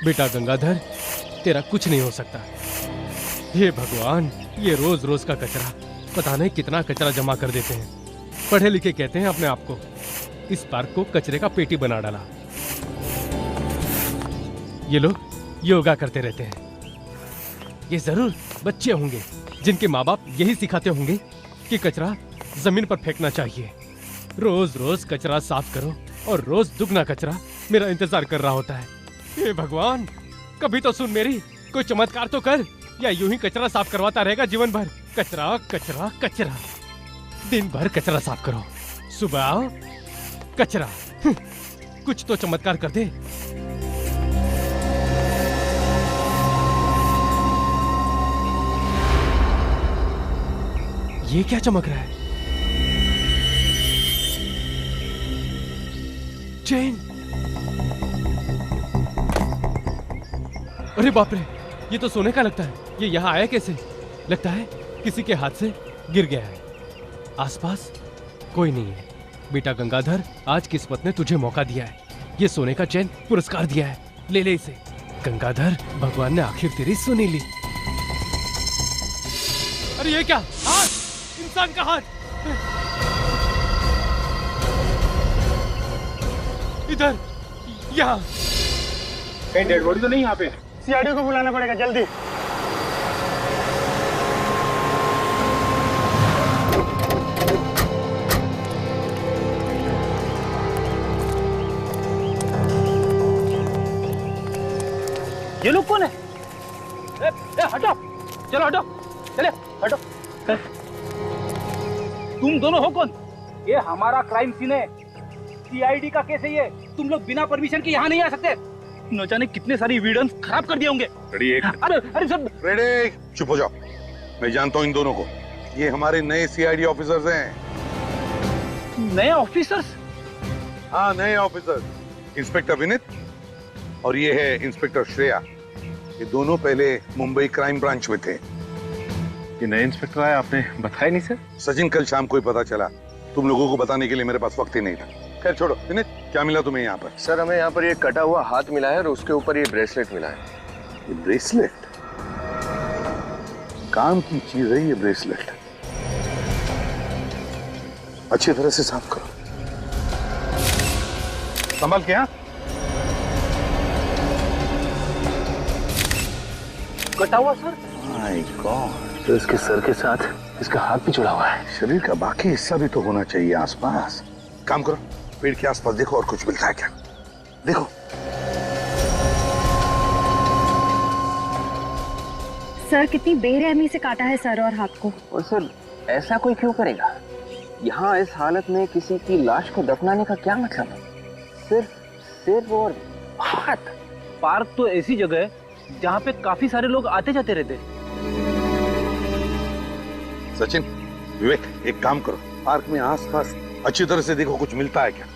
बेटा गंगाधर, तेरा कुछ नहीं हो सकता। हे भगवान, ये रोज रोज का कचरा, पता नहीं कितना कचरा जमा कर देते हैं। पढ़े लिखे कहते हैं अपने आप को, इस पार्क को कचरे का पेटी बना डाला। ये लोग योगा करते रहते हैं। ये जरूर बच्चे होंगे जिनके माँ बाप यही सिखाते होंगे कि कचरा जमीन पर फेंकना चाहिए। रोज रोज कचरा साफ करो और रोज दुगना कचरा मेरा इंतजार कर रहा होता है। हे भगवान, कभी तो सुन मेरी, कोई चमत्कार तो कर, या यूं ही कचरा साफ करवाता रहेगा जीवन भर। कचरा कचरा कचरा, दिन भर कचरा साफ करो, सुबह आओ कचरा। कुछ तो चमत्कार कर दे। ये क्या चमक रहा है? चेन। अरे बाप रे, ये तो सोने का लगता है। ये यहाँ आया कैसे? लगता है किसी के हाथ से गिर गया है। आसपास कोई नहीं है। बेटा गंगाधर, आज किस्मत ने तुझे मौका दिया है। ये सोने का चैन पुरस्कार दिया है, ले ले इसे। गंगाधर, भगवान ने आखिर तेरी सुनी ली। अरे ये क्या? हाथ, इंसान का हाथ। इधर, यहाँ। कहीं डेड बॉडी तो नहीं यहाँ पे? सीआईडी को बुलाना पड़ेगा जल्दी। ये लोग कौन है? हटो, चलो हटो, चले हटो। तुम दोनों हो कौन? ये हमारा क्राइम सीन है, सीआईडी का केस है ये। तुम लोग बिना परमिशन के यहाँ नहीं आ सकते। न जाने कितने सारी एविडेंस खराब कर दिए होंगे। अरे सर, रेडी, चुप हो जाओ। मैं जानता हूँ इन दोनों को, ये हमारे नए सीआईडी ऑफिसर्स हैं। नए ऑफिसर्स? हाँ, नए ऑफिसर्स। इंस्पेक्टर विनीत और ये है इंस्पेक्टर श्रेया। ये दोनों पहले मुंबई क्राइम ब्रांच में थे। ये नए इंस्पेक्टर आए, आपने बताया नहीं सर? सचिन, कल शाम को ही पता चला। तुम लोगों को बताने के लिए मेरे पास वक्त ही नहीं था। खैर छोड़ो। विनीत, क्या मिला तुम्हें यहाँ पर? सर, हमें यहाँ पर ये कटा हुआ हाथ मिला है और उसके ऊपर ये ब्रेसलेट मिला है। ये ब्रेसलेट काम की चीज है। ये ब्रेसलेट अच्छी तरह से साफ करो, संभाल के। हाँ, कटा हुआ सर? माय गॉड, तो इसके सर के साथ इसका हाथ भी जुड़ा हुआ है। शरीर का बाकी हिस्सा भी तो होना चाहिए आसपास। काम करो, पेड़ के आसपास देखो और कुछ मिलता है क्या। देखो। सर, कितनी बेरहमी से काटा है सर और हाथ को। और सर, ऐसा कोई क्यों करेगा? यहाँ इस हालत में किसी की लाश को दफनाने का क्या मतलब है? सिर्फ और हाथ। पार्क तो ऐसी जगह है जहाँ पे काफी सारे लोग आते जाते रहते हैं। सचिन, विवेक, एक काम करो, पार्क में आसपास अच्छी तरह से देखो, कुछ मिलता है क्या।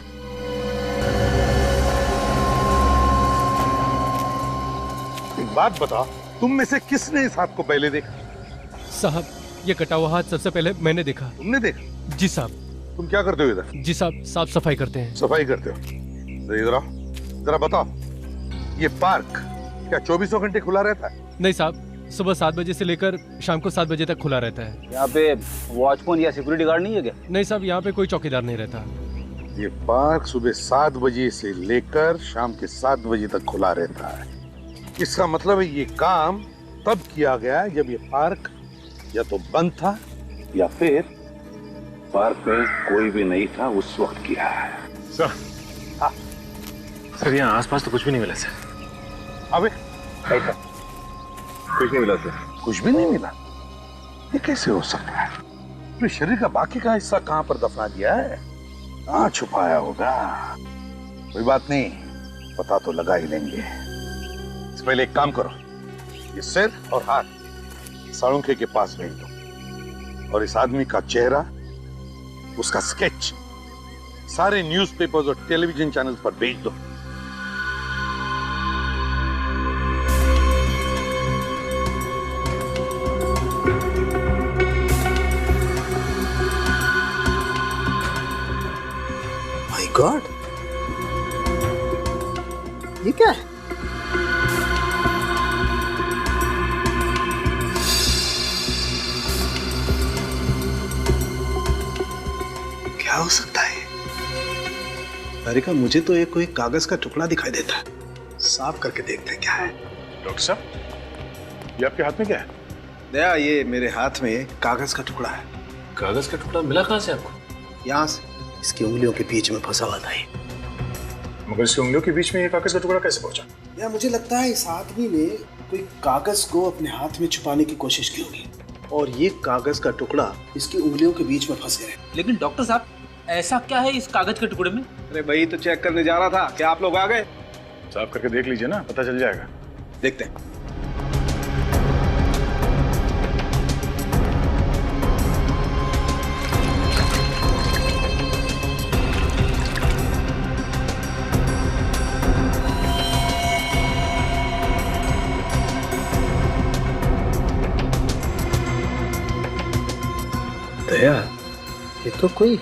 एक बात बताओ, तुम में से किसने इस हाथ को पहले देखा? साहब, ये कटा हुआ हाथ सबसे पहले मैंने देखा। तुमने देखा? जी साहब। तुम क्या करते हो इधर? जी साहब, साफ सफाई करते हैं। सफाई करते हो? इधर आओ, जरा बताओ, ये पार्क क्या 24 घंटे खुला रहता है? नहीं साहब, सुबह 7 बजे से लेकर शाम को 7 बजे तक खुला रहता है। यहाँ पे वॉचमैन या सिक्योरिटी गार्ड नहीं है क्या? नहीं साहब, यहाँ पे कोई चौकीदार नहीं रहता। ये पार्क सुबह 7 बजे से लेकर शाम के 7 बजे तक खुला रहता है। इसका मतलब है ये काम तब किया गया है जब ये पार्क या तो बंद था या फिर पार्क में कोई भी नहीं था, उस वक्त किया है। सर, हाँ सर, यहाँ आसपास तो कुछ भी नहीं मिला सर। अबे ऐसा कुछ नहीं मिला सर। कुछ भी नहीं मिला? ये कैसे हो सकता है? तो शरीर का बाकी का हिस्सा कहाँ पर दफना दिया है? कहाँ छुपाया होगा? कोई बात नहीं, पता तो लगा ही लेंगे। इससे पहले एक काम करो, ये सिर और हाथ साळुंखे के पास भेज दो और इस आदमी का चेहरा, उसका स्केच सारे न्यूज़पेपर्स और टेलीविजन चैनल्स पर भेज दो। गॉड, ये क्या है? क्या हो सकता है? तारिका, मुझे तो एक कोई कागज का टुकड़ा दिखाई देता है। साफ करके देखते हैं क्या है। डॉक्टर साहब, ये आपके हाथ में क्या है? दया, ये मेरे हाथ में कागज का टुकड़ा है। कागज का टुकड़ा मिला कहाँ से आपको? यहाँ से, इसकी उंगलियों के बीच में फंसा हुआ था ये। मगर इसकी उंगलियों के बीच में ये कागज का टुकड़ा कैसे पहुंचा? या मुझे लगता है इस आदमी ने कोई कागज को अपने हाथ में छुपाने की कोशिश की होगी और ये कागज का टुकड़ा इसकी उंगलियों के बीच में फंस गया। लेकिन डॉक्टर साहब, ऐसा क्या है इस कागज के टुकड़े में? अरे भाई, तो चेक करने जा रहा था। क्या आप लोग आ गए? साफ करके देख लीजिए ना, पता चल जाएगा। देखते हैं। दया, ये तो कोई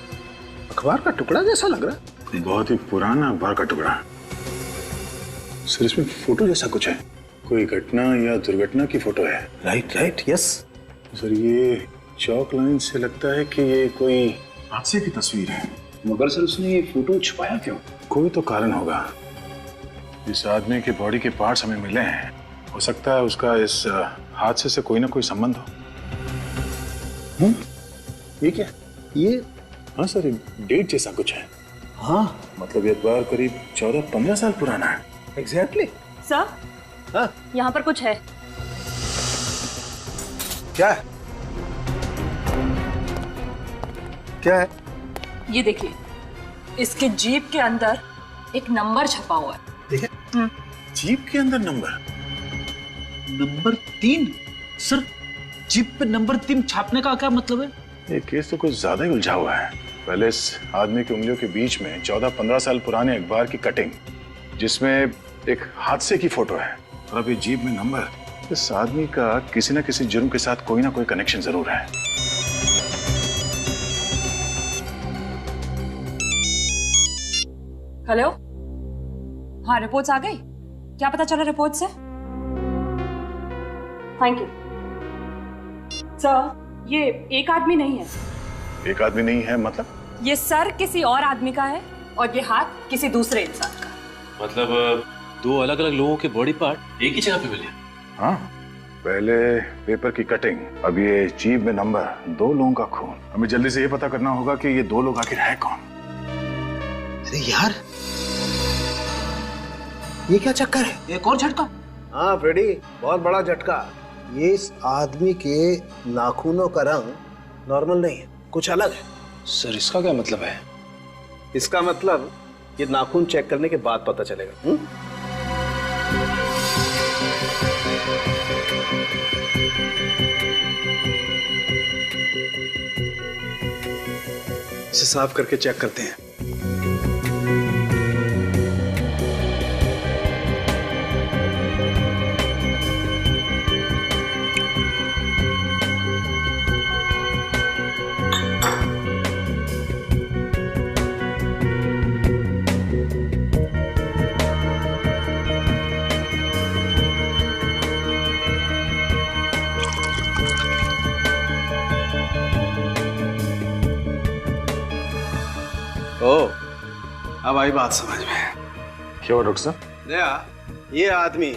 अखबार का टुकड़ा जैसा लग रहा है। बहुत ही पुराना अखबार का टुकड़ा सर। इसमें फोटो जैसा कुछ है, कोई घटना या दुर्घटना की फोटो है। राइट, यस सर, ये चौक लाइन से लगता है कि ये कोई हादसे की तस्वीर है। मगर सर, उसने ये फोटो छुपाया क्यों? कोई तो कारण होगा। इस आदमी के बॉडी के पार्ट्स हमें मिले हैं, हो सकता है उसका इस हादसे से कोई ना कोई संबंध हो। ये क्या? ये हाँ सर, डेट जैसा कुछ है। हाँ, मतलब ये अखबार करीब 14-15 साल पुराना है। एग्जैक्टली। सर, हाँ, यहाँ पर कुछ है। क्या है? क्या है? ये देखिए, इसके जीप के अंदर एक नंबर छपा हुआ है। देखिए, जीप के अंदर नंबर नंबर 3? सर, जीप पे नंबर 3 छापने का क्या मतलब है? ये केस तो कुछ ज्यादा ही उलझा हुआ है। पहले इस आदमी की उंगलियों के बीच में 14-15 साल पुराने अखबार की कटिंग, जिसमें एक हादसे की फोटो है, और अब ये जीप में नंबर। इस आदमी का किसी न किसी जुर्म के साथ कोई ना कोई कनेक्शन जरूर है। हेलो, हाँ, रिपोर्ट्स आ गई? क्या पता चला रिपोर्ट से? Thank you sir. ये एक आदमी नहीं है। एक आदमी नहीं है मतलब? ये सर किसी और आदमी का है और ये हाथ किसी दूसरे इंसान का। मतलब दो अलग अलग लोगों के बॉडी पार्ट एक ही जगह पे मिले? हाँ, पहले पेपर की कटिंग, अब ये जीप में नंबर, 2 लोगों का खून। हमें जल्दी से ये पता करना होगा कि ये 2 लोग आखिर है कौन। अरे यार, ये क्या चक्कर है? एक और झटका। हाँ फ्रेडी, बहुत बड़ा झटका। ये इस आदमी के नाखूनों का रंग नॉर्मल नहीं है, कुछ अलग है। सर, इसका क्या मतलब है? इसका मतलब ये नाखून चेक करने के बाद पता चलेगा। इसे साफ करके चेक करते हैं। अब आई बात समझ में। क्या हुआ डॉक्टर साहब? दया, ये आदमी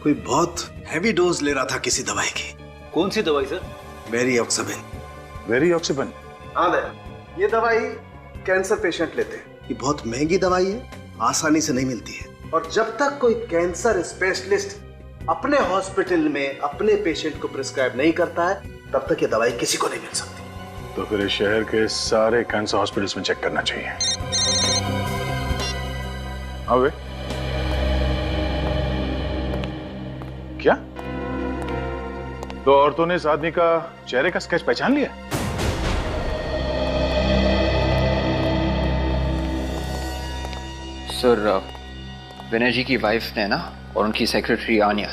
कोई बहुत हैवी डोज ले रहा था किसी दवाई की। कौन सी दवाई सर? वेरिऑक्सिबिन। वेरिऑक्सिबिन? हाँ दया, ये दवाई कैंसर पेशेंट लेते हैं। ये बहुत महंगी दवाई है, आसानी से नहीं मिलती है, और जब तक कोई कैंसर स्पेशलिस्ट अपने हॉस्पिटल में अपने पेशेंट को प्रिस्क्राइब नहीं करता है, तब तक ये दवाई किसी को नहीं मिल सकती। तो फिर इस शहर के सारे कैंसर हॉस्पिटल्स में चेक करना चाहिए। अबे क्या? तो औरतों ने इस आदमी का चेहरे का स्केच पहचान लिया? सर, विनय जी की वाइफ ने ना, और उनकी सेक्रेटरी आन्या।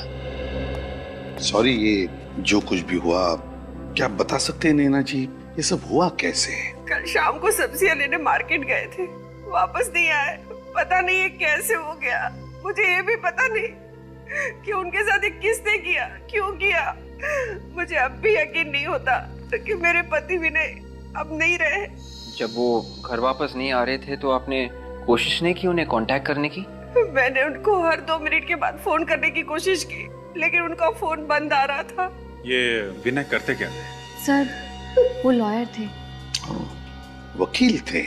सॉरी, ये जो कुछ भी हुआ, क्या आप बता सकते हैं नैना जी, ये सब हुआ कैसे? कल शाम को सब्जियां लेने मार्केट गए थे, वापस नहीं आए। पता नहीं ये कैसे हो गया। मुझे ये भी पता नहीं कि उनके साथ ये किसने किया, क्यों किया। मुझे अब भी यकीन नहीं होता कि मेरे पति विनय अब नहीं रहे। जब वो घर वापस नहीं आ रहे थे तो आपने कोशिश नहीं की उन्हें कांटेक्ट करने की? मैंने उनको हर 2 मिनट के बाद फोन करने की कोशिश की, लेकिन उनका फोन बंद आ रहा था। ये विनय करते क्या थे? सर वो लॉयर थे। वकील थे?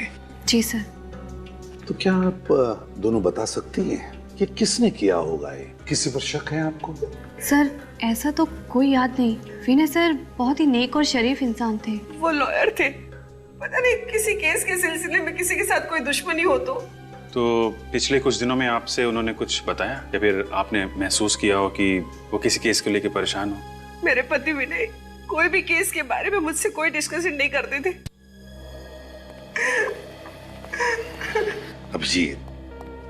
जी सर। तो क्या आप दोनों बता सकती हैं कि किसने किया होगा? ये किसी पर शक है आपको? सर ऐसा तो कोई याद नहीं। विनय सर बहुत ही नेक और शरीफ इंसान थे। वो लॉयर थे, पता नहीं किसी केस के सिलसिले में किसी के साथ कोई दुश्मनी हो तो पिछले कुछ दिनों में आपसे उन्होंने कुछ बताया या फिर आपने महसूस किया हो कि वो किसी केस को लेकर परेशान हो? मेरे पति विनय कोई भी केस के बारे में मुझसे कोई डिस्कशन नहीं करते थे। अभिजीत,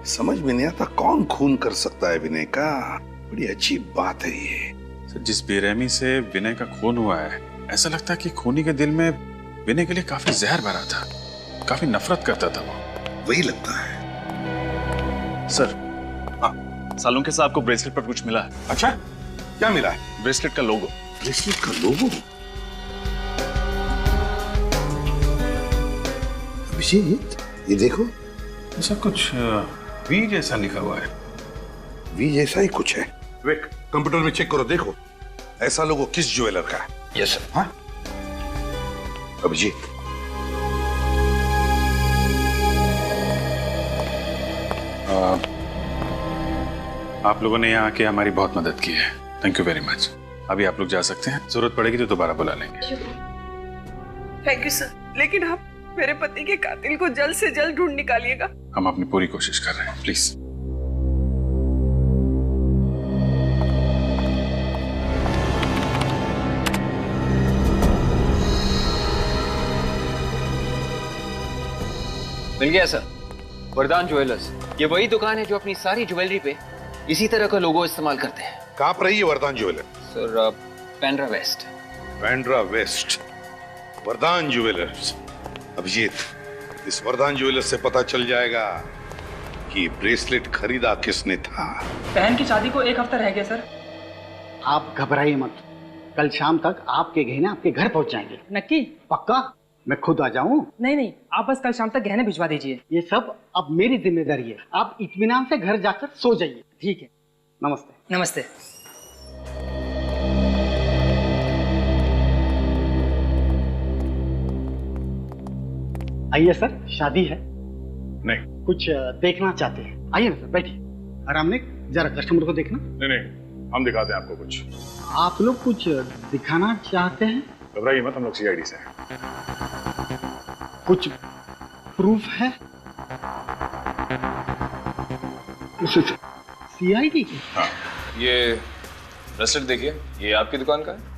समझ में नहीं आता कौन खून कर सकता है विनय का। बड़ी अजीब बात है ये। सर, जिस बेरहमी से विनय का खून हुआ है, ऐसा लगता है कि खूनी के दिल में विनय के लिए काफी जहर भरा था, काफी नफरत करता था वो। वही लगता है। सर, सालुंके साहब को ब्रेसलेट पर कुछ मिला है। अच्छा, क्या मिला है? ब्रेसलेट का लोगो। ब्रेसलेट का लोगो? अभिजीत, ये देखो, ऐसा कुछ वी जैसा लिखा हुआ है। वी जैसा ही कुछ है। विक, कंप्यूटर में चेक करो, देखो ऐसा लोगो किस ज्वेलर का है। Yes sir. हाँ अभिजीत, आप लोगों ने यहाँ आके हमारी बहुत मदद की है। Thank you very much. अभी आप लोग जा सकते हैं, जरूरत पड़ेगी तो दोबारा बुला लेंगे। थैंक यू सर, लेकिन आप मेरे पति के कातिल को जल्द से जल्द ढूंढ निकालिएगा। हम अपनी पूरी कोशिश कर रहे हैं, प्लीज। मिल गया सर, वरदान ज्वेलर्स। ये वही दुकान है जो अपनी सारी ज्वेलरी पे इसी तरह का लोगो इस्तेमाल करते हैं। कहाँ पर है ये Vardaan jeweller? Sir, Pendra west. Pendra west, Vardaan jewellers. Abhijeet, इस वरदान ज्वेलर्स से पता चल जाएगा कि ब्रेसलेट खरीदा किसने था। बहन की शादी को 1 हफ्ता रह गया सर। आप घबराइए मत, कल शाम तक आपके गहने आपके घर पहुंच जाएंगे। नक्की? पक्का? मैं खुद आ जाऊं? नहीं, आप बस कल शाम तक गहने भिजवा दीजिए। ये सब अब मेरी जिम्मेदारी है। आप इत्मीनान से घर जाकर सो जाइए। ठीक है। नमस्ते। नमस्ते। आइए सर, शादी है। नहीं। कुछ देखना चाहते हैं? आइए ना सर, बैठिए। आराम ने जरा कस्टमर को देखना। नहीं, हम दिखाते हैं आपको कुछ। आप लोग कुछ दिखाना चाहते हैं? घबराइए मत, हम लोग सीआईडी से हैं। कुछ प्रूफ है? सीआईडी? हाँ, ये ब्रेसलेट देखिए, ये आपकी दुकान का है।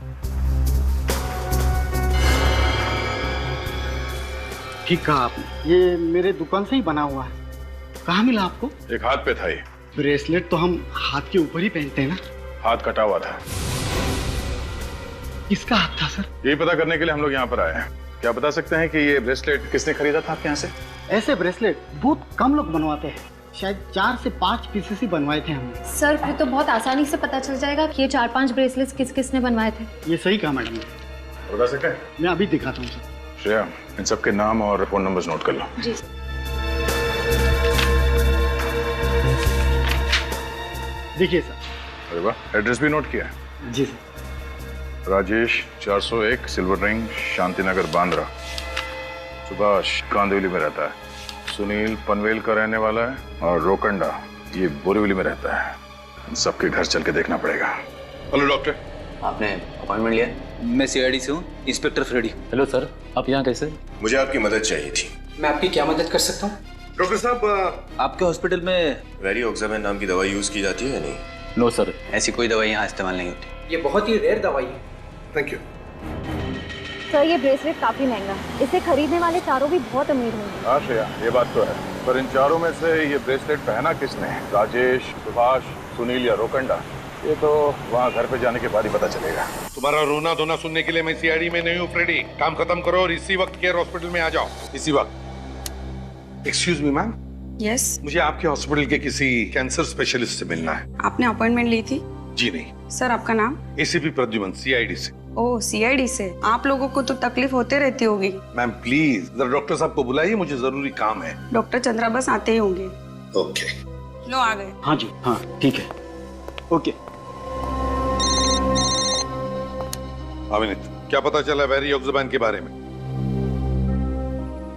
ठीक कहा आपने, ये मेरे दुकान से ही बना हुआ है। कहाँ मिला आपको? एक हाथ पे था ये। ब्रेसलेट तो हम हाथ के ऊपर ही पहनते हैं ना। हाथ कटा हुआ था। किसका हाथ था सर? यही पता करने के लिए हम लोग यहाँ पर आए हैं। क्या बता सकते हैं कि ये ब्रेसलेट किसने खरीदा था आपके यहाँ से? ऐसे ब्रेसलेट बहुत कम लोग बनवाते हैं, शायद 4 से 5 पीसेस ही बनवाए थे हमने। सर फिर तो बहुत आसानी से पता चल जाएगा कि ये 4-5 ब्रेसलेट्स किस किसने बनवाए थे। ये सही कहा मैडम। बता सकते हैं? मैं अभी दिखाता हूँ सर। श्रेया, इन सबके नाम और फोन नंबर्स नोट कर लो। जी। देखिए सर। अरे वाह, एड्रेस भी नोट किया है? जी sir. Rajesh 401 silver ring, Shantinagar, Bandra. Subhash Kandivali में रहता है। सुनील पनवेल का रहने वाला है, और रोकंडा ये बोरीवली में रहता है। इन सबके घर चल के देखना पड़ेगा। Hello doctor. आपने अपॉइंटमेंट लिया? मैं सीआईडी से हूँ, इंस्पेक्टर फ्रेडी। हेलो सर, आप यहाँ कैसे? मुझे आपकी मदद चाहिए थी। मैं आपकी क्या मदद कर सकता हूँ? डॉक्टर साहब, आपके हॉस्पिटल में वेरियोक्साबेन नाम की दवाई यूज की जाती है या नहीं? नो सर, ऐसी कोई दवाई यहाँ इस्तेमाल नहीं होती। ये बहुत ही रेयर दवाई है। Thank you. सर ये ब्रेसलेट काफी महंगा है, इसे खरीदने वाले चारों भी बहुत अमीर होंगे। हाँ श्रेया, ये बात तो है, पर इन चारों में से ये ब्रेसलेट पहना किसने है? राजेश, सुभाष, सुनील या रोकंडा? ये तो वहाँ घर पे जाने के बाद ही पता चलेगा। तुम्हारा रोना धोना सुनने के लिए मैं सीआईडी में नहीं हूँ फ्रेडी। काम खत्म करो और इसी वक्त केयर हॉस्पिटल में आ जाओ, इसी वक्त। Excuse me ma'am. यस। मुझे आपके हॉस्पिटल के किसी कैंसर स्पेशलिस्ट से मिलना है। आपने अपॉइंटमेंट ली थी? जी नहीं। सर आपका नाम? एसीपी प्रद्युमन, सीआईडी से। ओह, सीआईडी से। आप लोगों को तो तकलीफ होते रहती होगी। मैम प्लीज जरा डॉक्टर साहब को बुलाइए, मुझे जरूरी काम है। डॉक्टर चंद्रा बस आते ही होंगे। ओके। लो आ गए। हाँ जी, हाँ ठीक है, ओके। अमित, क्या पता चला वेरियोक्साबैन के बारे में?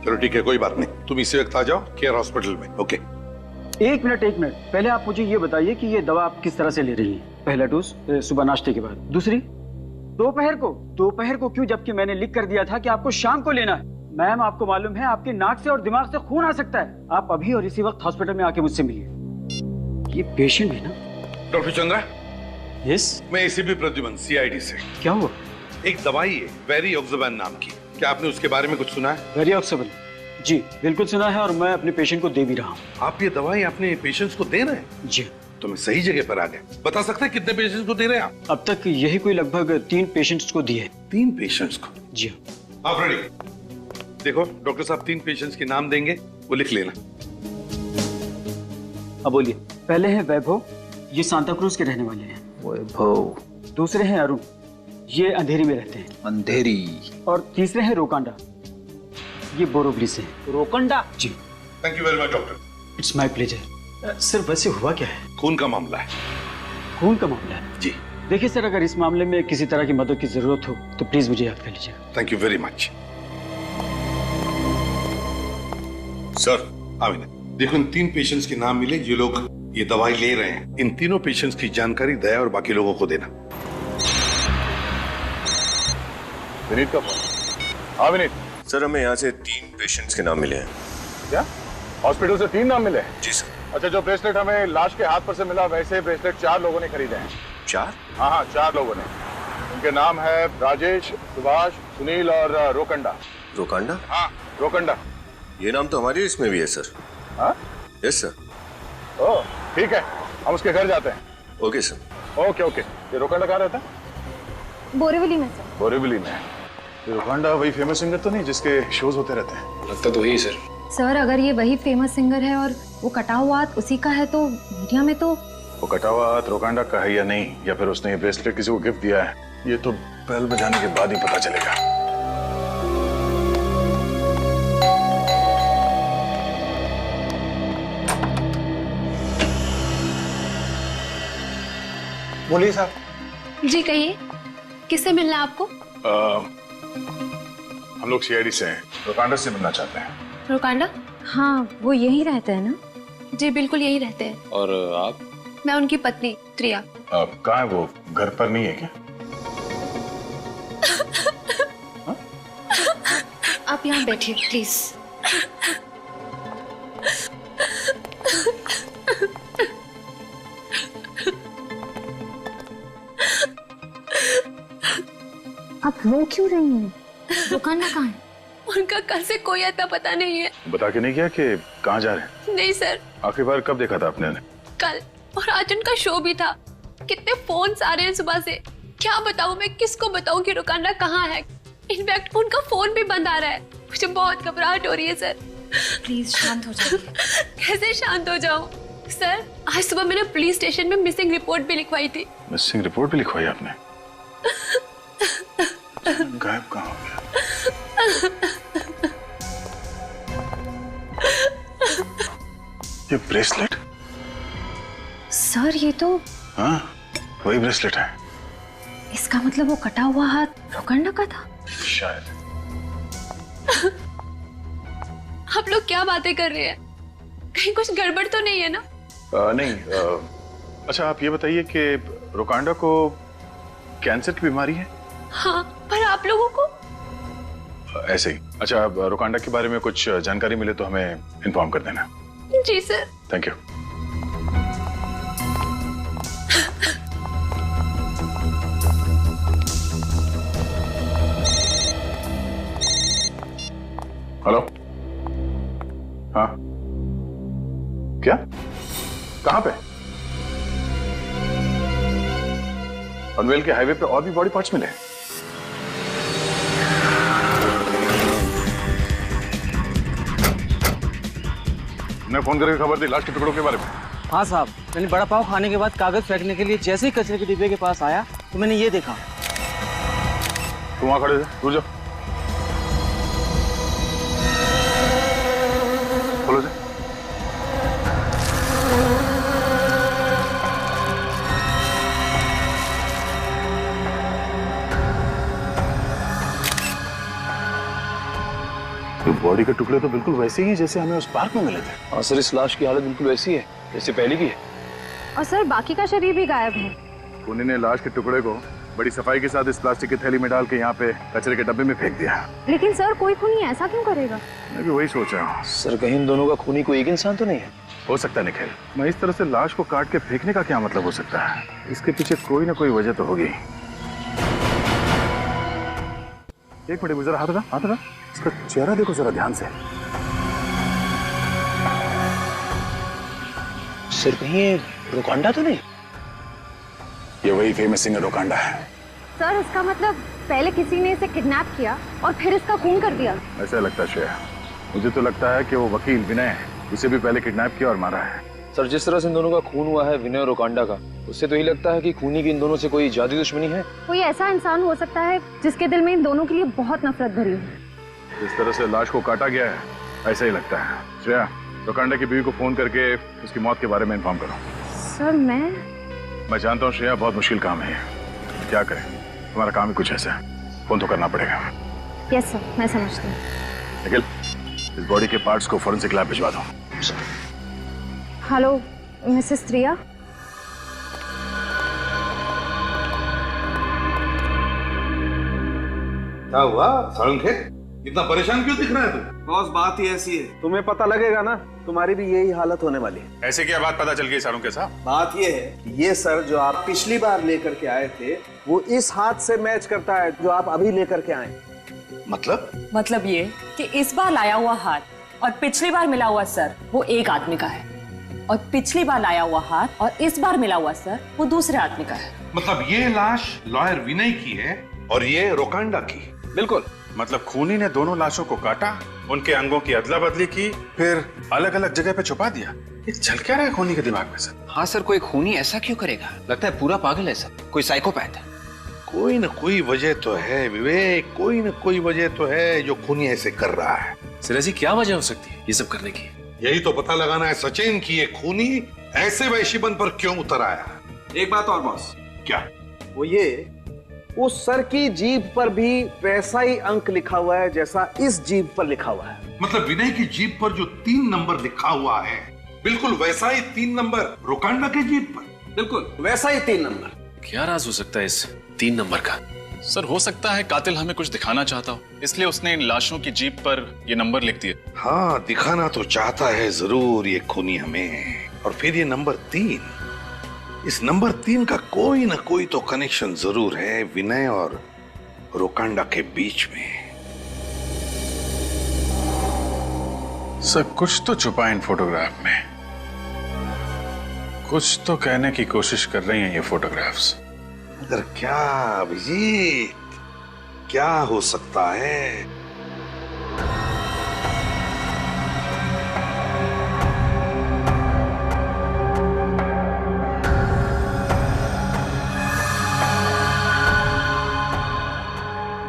चलो ठीक है, कोई बात नहीं, तुम इसी वक्त आ जाओ केयर हॉस्पिटल में। ओके। एक मिनट, पहले आप मुझे ये बताइए कि ये दवा आप किस तरह से ले रही हैं? पहला डोज सुबह नाश्ते के बाद, दूसरी दोपहर को क्यों, जबकि मैंने लिख कर दिया था कि आपको शाम को लेना है। मैम आपको मालूम है आपके नाक से और दिमाग से खून आ सकता है। आप अभी और इसी वक्त हॉस्पिटल में आके मुझसे मिलिए। ये पेशेंट है ना? डॉक्टर चंद्रा। यस। मैं एसीपी प्रद्युमन, सीआईडी से। क्या हुआ? एक दवाई है वेरियोक्साबैन नाम की, क्या आपने उसके बारे में कुछ सुना है? वेरियोक्साबैन? जी बिल्कुल सुना है, और मैं अपने पेशेंट को दे भी रहा हूँ। आप ये दवाई अपने पेशेंट्स को दे रहे हैं? जी। तो मैं सही जगह पर आ गया। बता सकते हैं कितने पेशेंट्स को दे रहे हैं आप? अब तक यही कोई लगभग 3 पेशेंट्स को दिए। 3 पेशेंट्स को? जी। आप रेडी? देखो डॉक्टर साहब 3 पेशेंट्स के नाम देंगे, वो लिख लेना। अब बोलिए। पहले है वैभव, ये सांता क्रूज के रहने वाले हैं। वैभव। दूसरे हैं अरुण, ये अंधेरी में रहते हैं। अंधेरी। और तीसरे हैं रोकांडा, ये बोरोवली से हैं। रोकांडा? जी। Thank you very much doctor. It's my pleasure. Sir वैसे हुआ क्या है? खून का मामला है। खून का मामला है? जी। देखिए सर, अगर इस मामले में किसी तरह की मदद की जरूरत हो तो प्लीज मुझे याद कर लीजिएगा। Thank you very much sir. Amina, देखो इन 3 पेशेंट्स के नाम मिले, ये लोग ये दवाई ले रहे हैं। इन तीनों पेशेंट्स की जानकारी दया और बाकी लोगों को देना। विनीत का फोन। हाँ विनीत। सर हमें यहाँ से 3 पेशेंट्स के नाम मिले हैं। क्या हॉस्पिटल से 3 नाम मिले? जी सर। अच्छा, जो ब्रेसलेट हमें लाश के हाथ पर से मिला, वैसे ब्रेसलेट 4 लोगों ने खरीदे हैं। 4? हाँ, 4 लोगों ने। उनके नाम है राजेश, सुभाष, सुनील और रोकंडा। रोकांडा? हाँ, रोकंडा। ये नाम तो हमारी लिस्ट में भी है सर। हाँ? Yes sir. ओह ठीक है, हम उसके घर जाते हैं। Okay sir. ओके। ये रोकंडा कहाँ रहता है? बोरीवली में सर। बोरीवली में। ये रोकंडा वही फेमस सिंगर तो नहीं जिसके शोज होते रहते हैं? लगता तो वही सर। सर अगर ये वही फेमस सिंगर है और वो कटा हुआ हाथ उसी का है तो मीडिया में तो वो कटा हुआ हाथ रोकांडा का है या नहीं, या फिर उसने ये ब्रेसलेट किसी को गिफ्ट दिया है, ये तो बेल बजाने के बाद ही पता चलेगा। बोलिए साहब। जी कहिए, किससे मिलना है आपको? हम लोग सीआईडी से हैं, रोकांडा से मिलना चाहते हैं। रोकांडा? हाँ, वो यही रहते हैं ना? जी बिल्कुल यही रहते हैं। और आप? मैं उनकी पत्नी त्रिया। कहाँ है वो? घर पर नहीं है क्या? आप यहाँ बैठिए प्लीज। आप रो क्यों रही हैं? रोकांडा कहाँ है? उनका कल से कोई अता पता नहीं है। बता के नहीं गया कि कहाँ जा रहे हैं? नहीं सर। आखिरी बार कब देखा था आपने? कल, और आज उनका शो भी था। कितने फोन्स आ रहे हैं सुबह से, क्या बताऊं मैं, किसको बताऊं कि रुकांडा कहाँ है। इनफैक्ट उनका फोन भी बंद आ रहा है। मुझे बहुत घबराहट हो रही है सर। प्लीज शांत हो जाइए। कैसे शांत हो जाऊं सर? आज सुबह मैंने पुलिस स्टेशन में मिसिंग रिपोर्ट भी लिखवाई थी। मिसिंग रिपोर्ट भी लिखवाई आपने? गायब कहाँ हो गया? ये ब्रेसलेट? सर ये तो हाँ, वही ब्रेसलेट है। इसका मतलब वो कटा हुआ हाथ रोकांडा का था शायद। आप लोग क्या बातें कर रहे हैं? कहीं कुछ गड़बड़ तो नहीं है ना? नहीं। अच्छा आप ये बताइए कि रोकांडा को कैंसर की बीमारी है? हाँ, पर आप लोगों को? ऐसे ही। अच्छा, रोकांडा के बारे में कुछ जानकारी मिले तो हमें इन्फॉर्म कर देना। जी सर। Thank you. हेलो। हाँ क्या? कहाँ पे? पनवेल के हाईवे पे और भी बॉडी पार्ट्स मिले? मैं फोन करके खबर दी लाश के टुकड़ों के बारे में। हाँ साहब, मैंने बड़ा पाव खाने के बाद कागज फेंकने के लिए जैसे ही कचरे के डिब्बे के पास आया तो मैंने ये देखा। तुम वहां खड़े थे, दूर जाओ। खोलो से। बॉडी के टुकड़े तो बिल्कुल वैसे ही हैं जैसे हमें उस पार्क में मिले थे। हाँ सर, इस लाश की हालत बिल्कुल वैसी है जैसे पहले की है। और सर बाकी का शरीर भी गायब है। खूनी ने लाश के टुकड़े को बड़ी सफाई के साथ इस प्लास्टिक की थैली में डाल के यहाँ पे कचरे के डब्बे में फेंक दिया। लेकिन सर कोई खूनी ऐसा क्यों करेगा? मैं भी वही सोच रहा हूँ। सर कहीं इन दोनों का खूनी कोई एक इंसान तो नहीं है? हो सकता है निखिल, मैं इस तरह से लाश को काट के फेंकने का क्या मतलब हो सकता है? इसके पीछे कोई ना कोई वजह तो होगी। एक मिनट, जरा हाथ हटा। इसका चेहरा देखो जरा ध्यान से। सर कहीं ये रोकांडा तो नहीं? ये वही फेमस सिंगर रोकांडा है। सर इसका मतलब पहले किसी ने इसे किडनैप किया और फिर इसका खून कर दिया। ऐसा लगता है श्रेया, मुझे तो लगता है कि वो वकील विनय है, उसे भी पहले किडनैप किया और मारा है। सर जिस तरह से इन दोनों का खून हुआ है विनय और रोकांडा का, उससे तो यही लगता है कि खूनी की इन दोनों से कोई जादुई दुश्मनी है। कोई ऐसा इंसान हो सकता है जिसके दिल में इन दोनों के लिए बहुत नफरत भरी हो। जिस तरह से लाश को काटा गया है ऐसा ही लगता है। श्रेया, रोकांडा की बीवी को फोन करके उसकी मौत के बारे में इन्फॉर्म करो। सर मैं जानता हूँ श्रेया, बहुत मुश्किल काम है। क्या करें, तुम्हारा काम ही कुछ ऐसा है, फोन तो करना पड़ेगा। यस सर, मैं समझती हूँ। निखिल, इस बॉडी के पार्ट्स को फॉरेंसिक लैब भिजवा दो। हेलो मिसेस त्रिया। क्या हुआ साळुंखे, इतना परेशान क्यों दिख रहा है तू? बॉस बात ही ऐसी है, तुम्हें पता लगेगा ना, तुम्हारी भी यही हालत होने वाली है। ऐसे क्या बात पता चल गई साळुंखे साहब? बात ये है कि ये सर जो आप पिछली बार लेकर के आए थे वो इस हाथ से मैच करता है जो आप अभी लेकर के आए। मतलब ये कि इस बार लाया हुआ हाथ और पिछली बार मिला हुआ सर वो एक आदमी का है, और पिछली बार लाया हुआ हाथ और इस बार मिला हुआ सर वो दूसरे आदमी का है। मतलब ये लाश लॉयर विनय की है और ये रोकांडा की? बिल्कुल। मतलब खूनी ने दोनों लाशों को काटा, उनके अंगों की अदला बदली की, फिर अलग अलग जगह पे छुपा दिया। ये चल क्या रहा है खूनी के दिमाग में सर? हाँ सर, कोई खूनी ऐसा क्यों करेगा? लगता है पूरा पागल है सर, कोई साइकोपैथ है। कोई न कोई वजह तो है विवेक, कोई न कोई वजह तो है जो खूनी ऐसे कर रहा है। सर ऐसी क्या वजह हो सकती है ये सब करने की? यही तो पता लगाना है सचिन की ये खूनी ऐसे वैश्यपन पर क्यों उतर आया। एक बात और बॉस। क्या? वो ये, उस सर की जीभ पर भी वैसा ही अंक लिखा हुआ है जैसा इस जीभ पर लिखा हुआ है। मतलब विनय की जीभ पर जो 3 नंबर लिखा हुआ है बिल्कुल वैसा ही 3 नंबर रोकांडा के जीभ पर? बिल्कुल वैसा ही 3 नंबर। क्या राज हो सकता है इस 3 नंबर का? सर हो सकता है कातिल हमें कुछ दिखाना चाहता हो, इसलिए उसने इन लाशों की जीभ पर ये नंबर लिख दिए। हाँ, दिखाना तो चाहता है जरूर ये खूनी हमें। और फिर ये नंबर 3, इस नंबर 3 का कोई ना कोई तो कनेक्शन जरूर है विनय और रोकांडा के बीच में। सर कुछ तो छुपा इन फोटोग्राफ में, कुछ तो कहने की कोशिश कर रही हैं ये फोटोग्राफ्स। मगर क्या अभिजीत, क्या हो सकता है?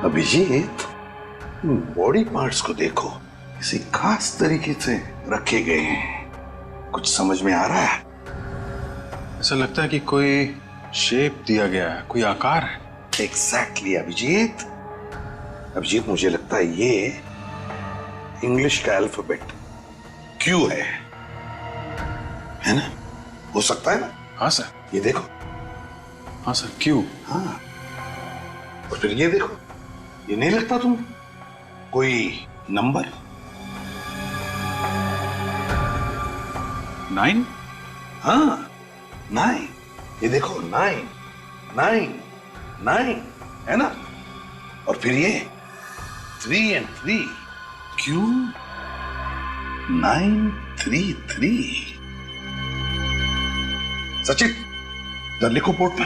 अभिजीत, बॉडी पार्ट्स को देखो, किसी खास तरीके से रखे गए हैं। कुछ समझ में आ रहा है? ऐसा लगता है कि कोई शेप दिया गया है, कोई आकार है। एग्जैक्टली अभिजीत, मुझे लगता है ये इंग्लिश का अल्फाबेट क्यू है ना? हो सकता है ना? हाँ सर, ये देखो। हाँ सर, क्यू। हाँ, और फिर ये देखो, ये नहीं लगता तुम कोई नंबर? 9? हाँ 9, ये देखो 9 है ना? और फिर ये 3 and 3, क्यों 933? सचिन इधर लिखो बोर्ड पे,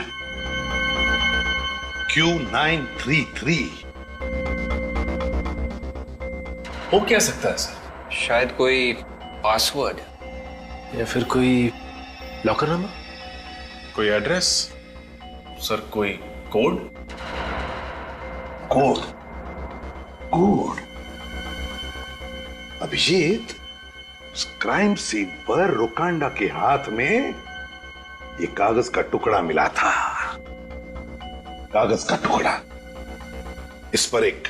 Q933। हो क्या सकता है सर? शायद कोई पासवर्ड या फिर कोई लॉकर नंबर, कोई एड्रेस, सर कोई कोड। कोड। गुड। अभिजीत, उस क्राइम सीन पर रोकांडा के हाथ में ये कागज का टुकड़ा मिला था। कागज का टुकड़ा, इस पर एक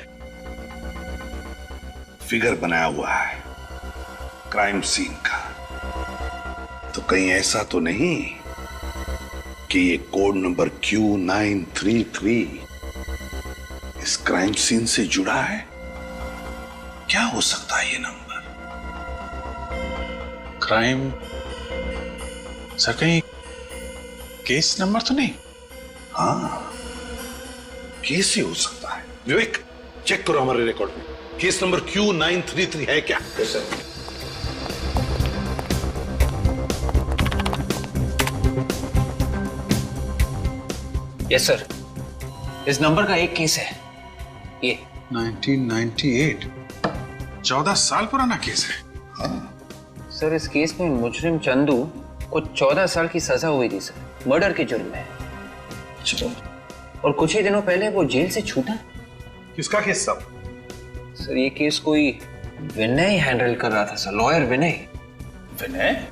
फिगर बनाया हुआ है क्राइम सीन का। तो कहीं ऐसा तो नहीं कि ये कोड नंबर Q933 इस क्राइम सीन से जुड़ा है? क्या हो सकता है ये नंबर? क्राइम सर, कहीं केस नंबर तो नहीं? हाँ, केस ही हो सकता है। विवेक, चेक करो हमारे रिकॉर्ड में केस नंबर Q933 है क्या? Yes sir. यस सर, इस नंबर का एक केस है, ये 1998, 14 साल पुराना केस है। हाँ। सर, इस केस में मुजरिम चंदू को 14 साल की सजा हुई थी सर, मर्डर के जुर्म में। और कुछ ही दिनों पहले वो जेल से छूटा। किसका केस था? सर, ये केस कोई विनय हैंडल कर रहा था सर, लॉयर विनय। विनय?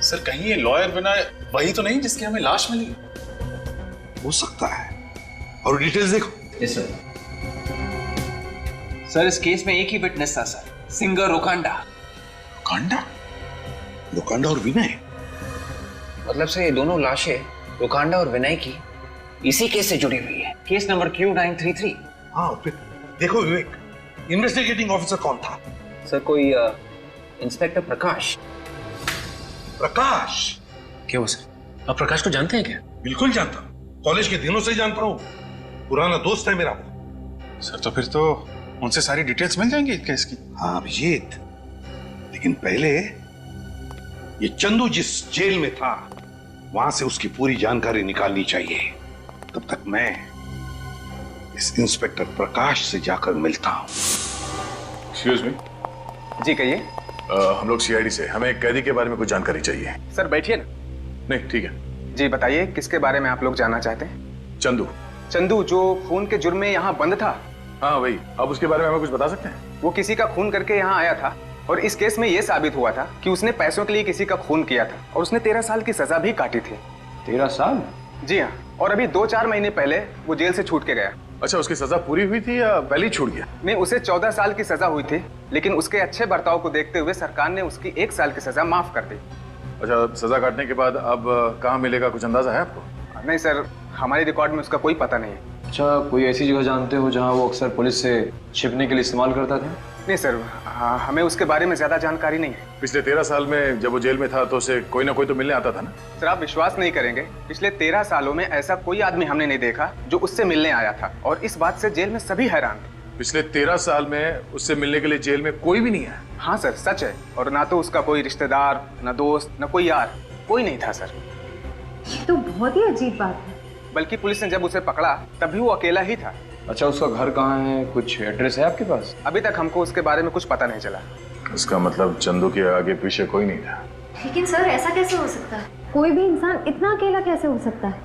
सर, कहीं ये लॉयर विनय वही तो नहीं जिसकी हमें लाश मिली? हो सकता है। और डिटेल्स देखो। Yes sir. सर, इस केस में एक ही विटनेस था सर, सिंगर रोकांडा। रोकांडा? रोकांडा और विनय? मतलब सर, ये दोनों लाशें रोकांडा और विनय की इसी केस से जुड़ी हुई है, केस नंबर Q933। हाँ, फिर देखो विवेक, इन्वेस्टिगेटिंग ऑफिसर कौन था? सर, कोई इंस्पेक्टर प्रकाश। प्रकाश? क्यों सर, आप प्रकाश को जानते हैं क्या? बिल्कुल जानता हूँ, कॉलेज के दिनों से जानता हूँ, पुराना दोस्त है मेरा। सर, तो फिर तो उनसे सारी डिटेल्स मिल जाएंगी केस की। हाँ अभिजीत, लेकिन पहले ये चंदू जिस जेल में था वहां से उसकी पूरी जानकारी निकालनी चाहिए। तब तक मैं इस इंस्पेक्टर प्रकाश से जाकर मिलता हूं। Excuse me. जी कहिए। हम लोग सीआईडी से, हमें एक कैदी के बारे में कुछ जानकारी चाहिए। सर बैठिए ना। नहीं, ठीक है। जी बताइए, किसके बारे में आप लोग जानना चाहते हैं? चंदू। चंदू जो खून के जुर्म में यहाँ बंद था? हाँ वही। आप उसके बारे में हमें कुछ बता सकते हैं? वो किसी का खून करके यहाँ आया था और इस केस में ये साबित हुआ था कि उसने पैसों के लिए किसी का खून किया था और उसने 13 साल की सजा भी काटी थी। 13 साल? जी हाँ, और अभी 2-4 महीने पहले वो जेल से छूट के गया। अच्छा, उसकी सजा पूरी हुई थी या पहले ही छूट गया? नहीं, उसे 14 साल की सजा हुई थी, लेकिन उसके अच्छे बर्ताव को देखते हुए सरकार ने उसकी 1 साल की सजा माफ कर दी। अच्छा, सजा काटने के बाद अब कहाँ मिलेगा, कुछ अंदाजा है आपको? नहीं सर, हमारे रिकॉर्ड में उसका कोई पता नहीं है। अच्छा, कोई ऐसी जगह जानते हो जहाँ वो अक्सर पुलिस से छिपने के लिए इस्तेमाल करता था? नहीं सर, हमें उसके बारे में ज्यादा जानकारी नहीं है। पिछले 13 साल में जब वो जेल में था तो उसे कोई ना कोई तो मिलने आता था ना? सर आप विश्वास नहीं करेंगे, पिछले 13 सालों में ऐसा कोई आदमी हमने नहीं देखा जो उससे मिलने आया था, और इस बात से जेल में सभी हैरान थे। पिछले 13 साल में उससे मिलने के लिए जेल में कोई भी नहीं है? हाँ सर, सच है। और ना तो उसका कोई रिश्तेदार, ना दोस्त, ना कोई यार, कोई नहीं था सर। ये तो बहुत ही अजीब बात है। बल्कि पुलिस ने जब उसे पकड़ा तब भी वो अकेला ही था। अच्छा, उसका घर कहाँ है, कुछ एड्रेस है आपके पास? अभी तक हमको उसके बारे में कुछ पता नहीं चला। इसका मतलब चंदू के आगे पीछे कोई नहीं था। लेकिन सर ऐसा कैसे हो सकता है? कोई भी इंसान इतना अकेला कैसे हो सकता है?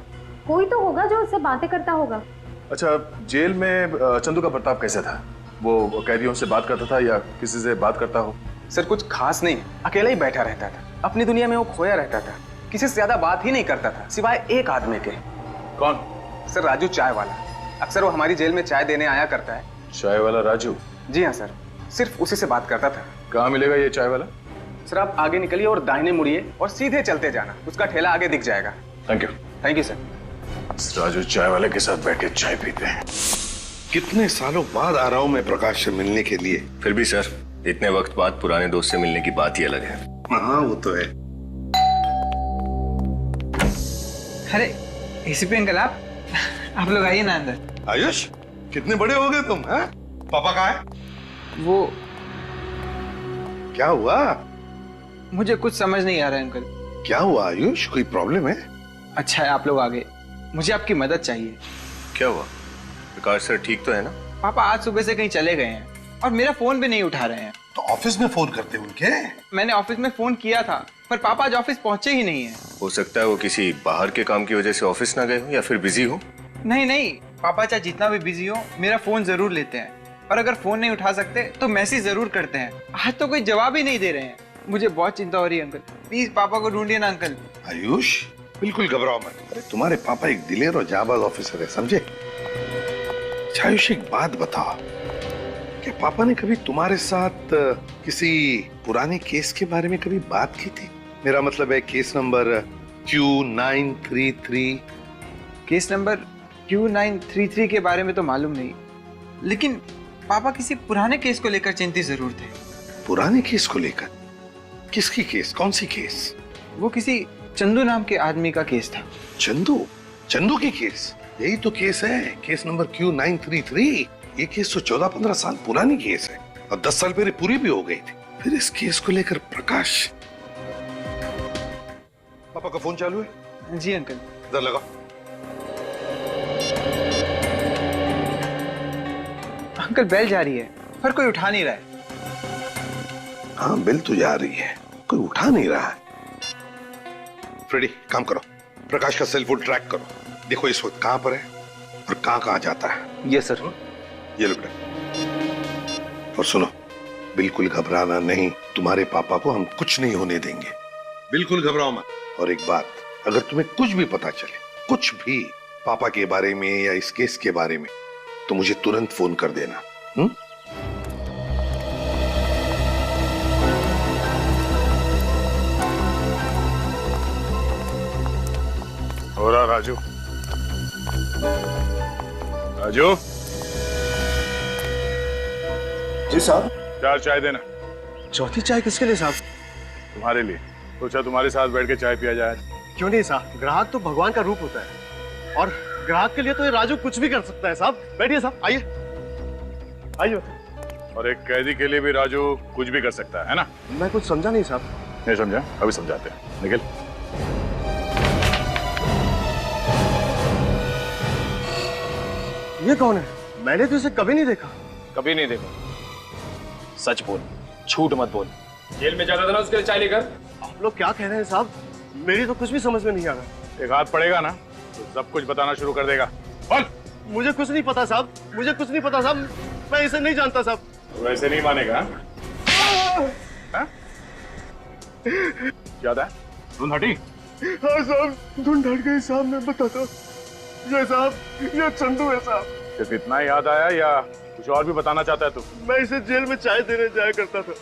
कोई तो होगा जो उससे बातें करता होगा। अच्छा, जेल में चंदू का बर्ताव कैसा था? वो कैदियों से बात करता था या किसी से बात करता हो? सर कुछ खास नहीं, अकेला ही बैठा रहता था, अपनी दुनिया में वो खोया रहता था, किसी से ज्यादा बात ही नहीं करता था सिवाय एक आदमी के। कौन? सर राजू, चाय वाला। अक्सर वो हमारी जेल में चाय देने आया करता है। चाय वाला राजू? जी हाँ सर, सिर्फ उसी से बात करता था। कहाँ मिलेगा ये चाय वाला? सर आप आगे निकलिए और दाहिने मुड़िए और सीधे चलते जाना, उसका ठेला आगे दिख जाएगा। Thank you. Thank you sir. Raju चाय वाले के साथ बैठ के चाय पीते हैं। कितने सालों बाद आ रहा हूं मैं प्रकाश से मिलने के लिए। फिर भी सर, इतने वक्त बाद पुराने दोस्त से मिलने की बात ही अलग है। हाँ वो तो है। अरे एसीपी अंकल, आप लोग आइए ना अंदर। आयुष, कितने बड़े हो गए तुम, हैं? पापा कहाँ है? वो क्या हुआ? मुझे कुछ समझ नहीं आ रहा है अंकल। क्या हुआ आयुष, कोई प्रॉब्लम है? अच्छा है आप लोग आ गए, मुझे आपकी मदद चाहिए। क्या हुआ? प्रकाश सर ठीक तो है ना? पापा आज सुबह से कहीं चले गए हैं और मेरा फोन भी नहीं उठा रहे हैं। तो ऑफिस में फोन करते उनके? मैंने ऑफिस में फोन किया था पर पापा आज ऑफिस पहुंचे ही नहीं है। हो सकता है वो किसी बाहर के काम की वजह से ऑफिस ना गए हो या फिर बिजी हो। नहीं नहीं, पापा चाहे जितना भी बिजी हो मेरा फोन जरूर लेते हैं, और अगर फोन नहीं उठा सकते तो मैसेज जरूर करते हैं। आज तो कोई जवाब ही नहीं दे रहे हैं। मुझे बहुत चिंता हो रही है अंकल, प्लीज पापा को ढूंढिए ना अंकल। आयुष बिल्कुल घबराओ मत। अरे तुम्हारे पापा एक दिलेर और जाबाज ऑफिसर है, समझे? आयुष एक बात बताओ, क्या पापा ने कभी तुम्हारे साथ किसी पुराने केस के बारे में कभी बात की थी? मेरा मतलब है case number Q933। Case number Q933 के बारे में तो मालूम नहीं, लेकिन पापा किसी पुराने केस को लेकर चिंतित जरूर थे। पुराने केस को लेकर? किसकी केस? कौन सी केस? वो किसी चंदू नाम के आदमी का केस था। चंदू? चंदू की केस? यही तो केस है, केस नंबर Q933। ये केस तो 14-15 साल पुरानी केस है और 10 साल पहले पूरी भी हो गई थी। फिर इस केस को लेकर प्रकाश। पापा का फोन चालू है? जी अंकल। इधर लगाओ। अंकल बेल जा रही है पर कोई उठा नहीं रहा है। हाँ बेल तो जा रही है, कोई उठा नहीं रहा है। फ्रेडी काम करो, प्रकाश का सेल फोन ट्रैक करो, देखो इस वक्त कहां पर है और कहां जाता है। Yes sir. ये लो बेटा। और सुनो, बिल्कुल घबराना नहीं, तुम्हारे पापा को हम कुछ नहीं होने देंगे, बिल्कुल घबराओ मत। और एक बात, अगर तुम्हें कुछ भी पता चले, कुछ भी पापा के बारे में या इस केस के बारे में, तो मुझे तुरंत फोन कर देना। हो रहा राजू? राजू? जी साहब। 4 चाय देना। चौथी चाय किसके लिए साहब? तुम्हारे लिए। सोचा तुम्हारे साथ बैठ के चाय पिया जाए। क्यों नहीं साहब, ग्राहक तो भगवान का रूप होता है, और ग्राहक के लिए तो ये राजू कुछ भी कर सकता है। साहब बैठिए साहब, आइए आइए। और एक कैदी के लिए भी राजू कुछ भी कर सकता है ना? मैं कुछ समझा नहीं साहब। नहीं समझा? अभी समझाते हैं, निकल। ये कौन है? मैंने तो इसे कभी नहीं देखा। कभी नहीं देखा। सच बोल, झूठ मत बोल। जेल में जाता था ना उसके लिए चाय लेकर। आप लोग क्या कह रहे हैं साहब? मेरी तो कुछ भी समझ में नहीं आ रहा। एक हाथ पड़ेगा ना तो सब कुछ बताना शुरू कर देगा। बोल। मुझे कुछ नहीं पता साहब, मुझे कुछ नहीं पता साहब, मैं इसे नहीं जानता साहब। तो वैसे नहीं मानेगा? याद है? धुन हटी? हाँ साहब, धुन हट गई साहब, मैं बताता हूँ। ये साहब, ये चंदू है साहब। सिर्फ इतना याद आया या कुछ और भी बताना चाहता है तू? मैं इसे जेल में चाय देने जाया करता था,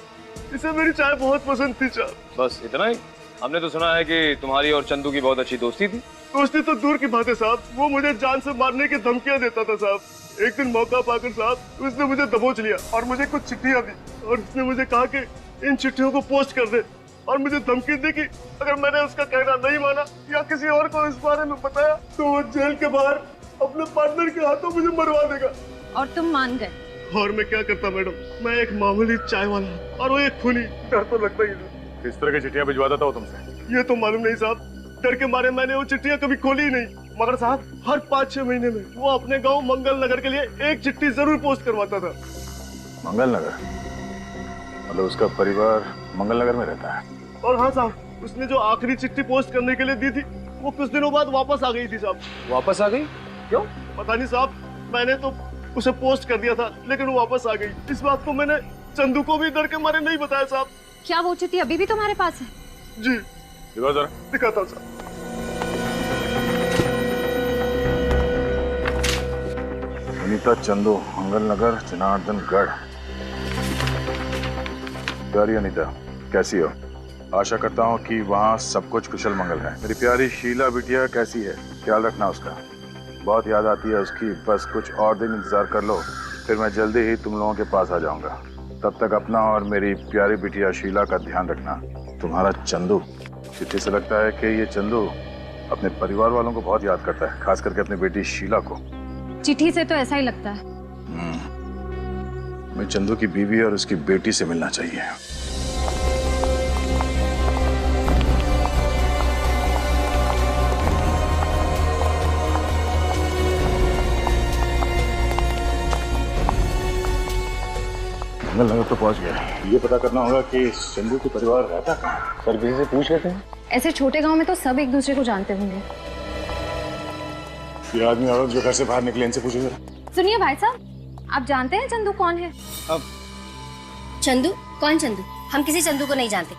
इसे मेरी चाय बहुत पसंद थी साहब। बस इतना ही? हमने तो सुना है कि तुम्हारी और चंदू की बहुत अच्छी दोस्ती थी। दोस्ती तो दूर की बात है साहब, वो मुझे जान से मारने की धमकियां देता था साहब। एक दिन मौका पाकर साहब उसने मुझे दबोच लिया और मुझे कुछ चिट्ठियां दी, और उसने मुझे कहा कि इन चिट्ठियों को पोस्ट कर दे, और मुझे धमकी दी कि अगर मैंने उसका कहना नहीं माना या किसी और को इस बारे में बताया तो वो जेल के बाहर अपने पार्टनर के हाथों मुझे मरवा देगा। और तुम मान गए? और मैं क्या करता मैडम, मैं एक मामूली चाय वाला और वो एक खूनी, डर तो लगता ही था। किस तरह की चिट्ठियां भिजवाता था वो तुमसे? ये तो मालूम नहीं साहब, डर के मारे मैंने वो चिट्ठियां कभी खोली ही नहीं। मगर साहब हर 5-6 महीने में वो अपने गांव मंगल नगर के लिए एक चिट्ठी जरूर पोस्ट करवाता था। मंगल नगर? मतलब उसका परिवार मंगल नगर में रहता है? और हाँ साहब, उसने जो आखिरी चिट्ठी पोस्ट करने के लिए दी थी वो कुछ दिनों बाद वापस आ गई थी साहब। वापस आ गई? क्यों? पता नहीं साहब, मैंने तो उसे पोस्ट कर दिया था लेकिन वो वापस आ गई। इस बात को मैंने चंदू को भी डर के मारे नहीं बताया साहब। क्या वो चिट्ठी अभी भी तुम्हारे पास है? जी। दिखाओ जरा। दिखाता हूँ साहब। अनीता चंदू, मंगल नगर, जनार्दनगढ़। प्यारी अनीता, कैसी हो? आशा करता हूँ कि वहाँ सब कुछ कुशल मंगल है। मेरी प्यारी शीला बिटिया कैसी है? ख्याल रखना उसका, बहुत याद आती है उसकी। बस कुछ और दिन इंतजार कर लो, फिर मैं जल्दी ही तुम लोगों के पास आ जाऊंगा। तब तक अपना और मेरी प्यारी बिटिया शीला का ध्यान रखना। तुम्हारा चंदू, चिट्ठी से लगता है कि ये चंदू अपने परिवार वालों को बहुत याद करता है, खास करके अपनी बेटी शीला को। चिट्ठी से तो ऐसा ही लगता है। मैं चंदू की बीवी और उसकी बेटी से मिलना चाहिए। मंगल नगर तो पहुंच गया। ये पता करना होगा कि चंदू के परिवार रहता कहाँ। सर किसी से पूछ लेते हैं। ऐसे छोटे गांव में तो सब एक दूसरे को जानते होंगे। ये आदमी औरत जो घर से बाहर निकले, इनसे पूछो जरा। सुनिए भाई साहब, आप जानते हैं चंदू कौन है? चंदू? कौन चंदू? हम किसी चंदू को नहीं जानते।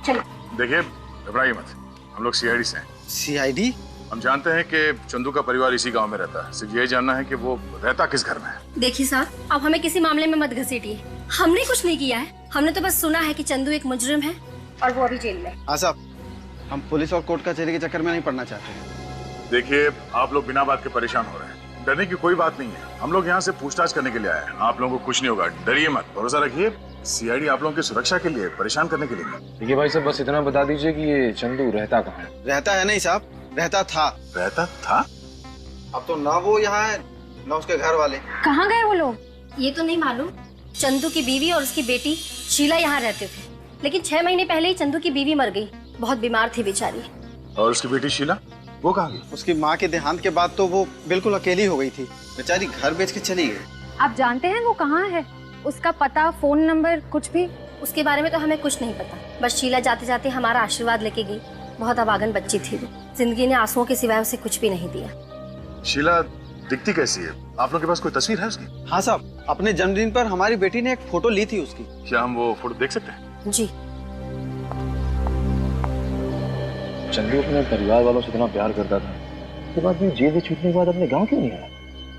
चलो। देखिए, घबराइए मत, हम लोग सीआईडी से हैं। सीआईडी? हम जानते हैं कि चंदू का परिवार इसी गांव में रहता है। सिर्फ यही जानना है कि वो रहता किस घर में है। देखिए साहब, अब हमें किसी मामले में मत घसीटिए। हमने कुछ नहीं किया है। हमने तो बस सुना है कि चंदू एक मुजरिम है और वो अभी जेल में। हाँ साहब, हम पुलिस और कोर्ट कचहरी के चक्कर में नहीं पड़ना चाहते। देखिए, आप लोग बिना बात के परेशान हो रहे हैं। डरने की कोई बात नहीं है। हम लोग यहाँ से पूछताछ करने के लिए आए हैं। आप लोगों को कुछ नहीं होगा, डरिए मत, भरोसा रखिए। सीआईडी आप लोगों की सुरक्षा के लिए, परेशान करने के लिए नहीं। देखिए भाई साहब, बस इतना बता दीजिए कि ये चंदू रहता कहाँ है? रहता है नहीं साहब, रहता था। रहता था? अब तो ना वो यहाँ है ना उसके घर वाले। कहाँ गए वो लोग? ये तो नहीं मालूम। चंदू की बीवी और उसकी बेटी शीला यहाँ रहते थे, लेकिन 6 महीने पहले ही चंदू की बीवी मर गई। बहुत बीमार थी बेचारी। और उसकी बेटी शीला, वो कहाँ गई? उसकी माँ के देहांत के बाद तो वो बिल्कुल अकेली हो गई थी। बेचारी घर बेच के चली गई। आप जानते हैं वो कहाँ है? उसका पता, फोन नंबर, कुछ भी? उसके बारे में तो हमें कुछ नहीं पता। बस शीला जाते जाते हमारा आशीर्वाद लेके गई। बहुत अभागन बच्ची थी वो। जिंदगी ने आंसुओं के सिवाय उसे कुछ भी नहीं दिया। शीला दिखती कैसी है? आप लोग के पास कोई तस्वीर है उसकी? हाँ साहब, अपने जन्मदिन पर हमारी बेटी ने एक फोटो ली थी उसकी। क्या हम वो फोटो देख सकते हैं? जी। चंदू अपने परिवार वालों से इतना प्यार करता था, उसके बाद भी जेल से छूटने के बाद अपने गांव क्यों नहीं आया?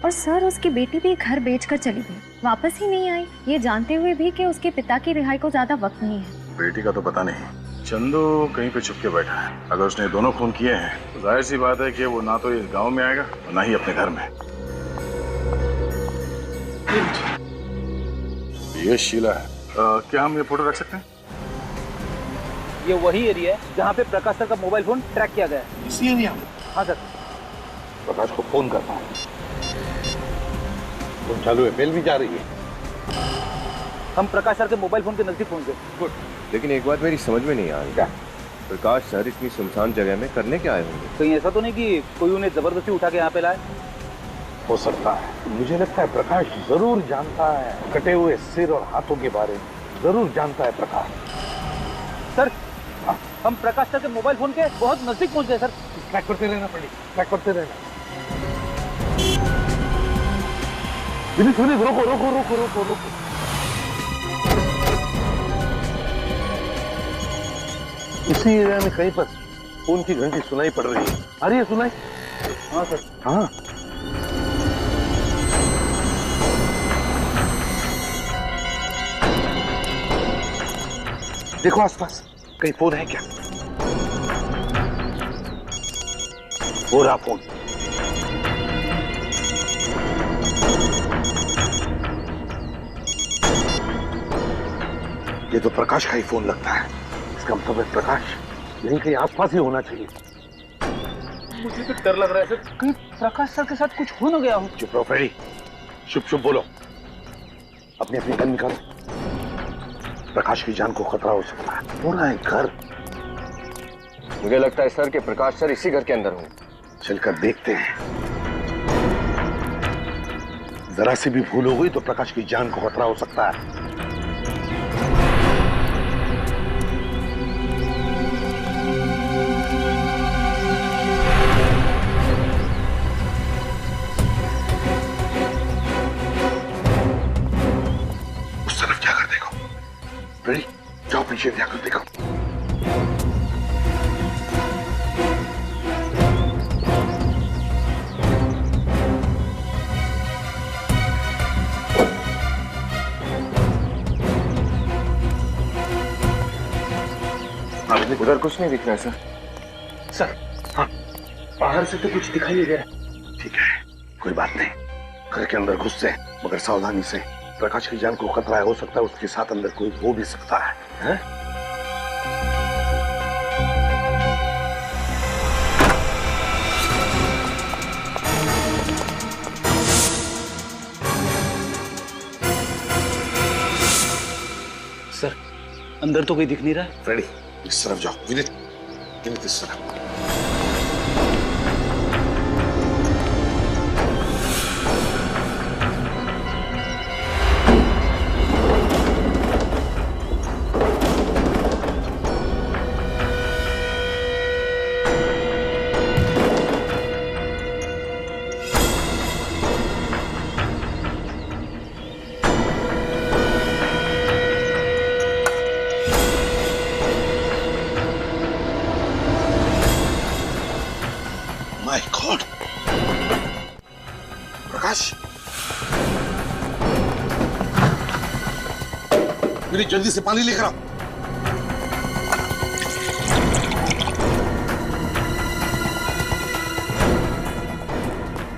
और सर, उसकी बेटी भी घर बेचकर चली गई, वापस ही नहीं आई, ये जानते हुए भी कि उसके पिता की रिहाई को ज्यादा वक्त नहीं है। बेटी का तो पता नहीं। चंदू कहीं पे छुप के बैठा है। अगर उसने दोनों खून किए हैं तो जाहिर सी बात है कि वो ना तो इस गांव में आएगा और ना ही अपने घर में। ये शीला है। क्या हम ये फोटो रख सकते हैं? ये वही एरिया है जहाँ पे प्रकाश सर का मोबाइल फोन ट्रैक किया गया है। इसी एरिया में? हाँ सर। प्रकाश को फोन करता हूँ। फोन चालू है, बेल भी जा रही है। हम प्रकाश सर के मोबाइल फोन के नजदीक पहुंच गए। गुड। लेकिन एक बात मेरी समझ में नहीं आ रही। क्या? प्रकाश सर इतनी सुनसान जगह में करने क्या आए होंगे? कहीं ऐसा तो नहीं कि कोई उन्हें जबरदस्ती उठा के यहाँ पे लाए? हो सकता है। मुझे लगता है प्रकाश जरूर जानता है कटे हुए सिर और हाथों के बारे में। जरूर जानता है प्रकाश। सर, हम प्रकाश सर के मोबाइल फोन के बहुत नजदीक पहुंच गए सर। ट्रैक करते रहना पड़ेगा, ट्रैक करते रहना। विनीत, रोको रोको रोको रोको रोको। इसी एरिया में कहीं पर फोन की घंटी सुनाई पड़ रही है। आ रही है सुनाई? हाँ सर। हाँ। देखो आसपास कहीं फोन है क्या? हो रहा फोन। ये तो प्रकाश का ही फोन लगता है। इसका मतलब है प्रकाश यहीं कहीं आसपास ही होना चाहिए। मुझे तो डर लग रहा है सर, कहीं प्रकाश सर के साथ कुछ हो ना गया हो। चुप रहो फ्रेडी, चुप चुप बोलो। अपनी अपनी गन निकालो। प्रकाश की जान को खतरा हो सकता है। पूरा है घर। मुझे लगता है सर कि प्रकाश सर इसी घर के अंदर होंगे। चलकर देखते हैं। जरा सी भी भूल हो गई तो प्रकाश की जान को खतरा हो सकता है। उस तरफ जाकर देखो। रेडी? जाओ पीछे जाकर देखो। उधर कुछ नहीं दिख रहा है सर। सर, हाँ, बाहर से तो कुछ दिखाई नहीं दे रहा। ठीक है, कोई बात नहीं। घर के अंदर घुस से, मगर सावधानी से। प्रकाश की जान को खतरा हो सकता है, उसके साथ अंदर कोई हो भी सकता है, हैं? सर, अंदर तो कोई दिख नहीं रहा है। रेडी? इस तरफ जाओ। विनीत, विनीत इस तरफ। विनीत जल्दी से पानी लेकर आओ।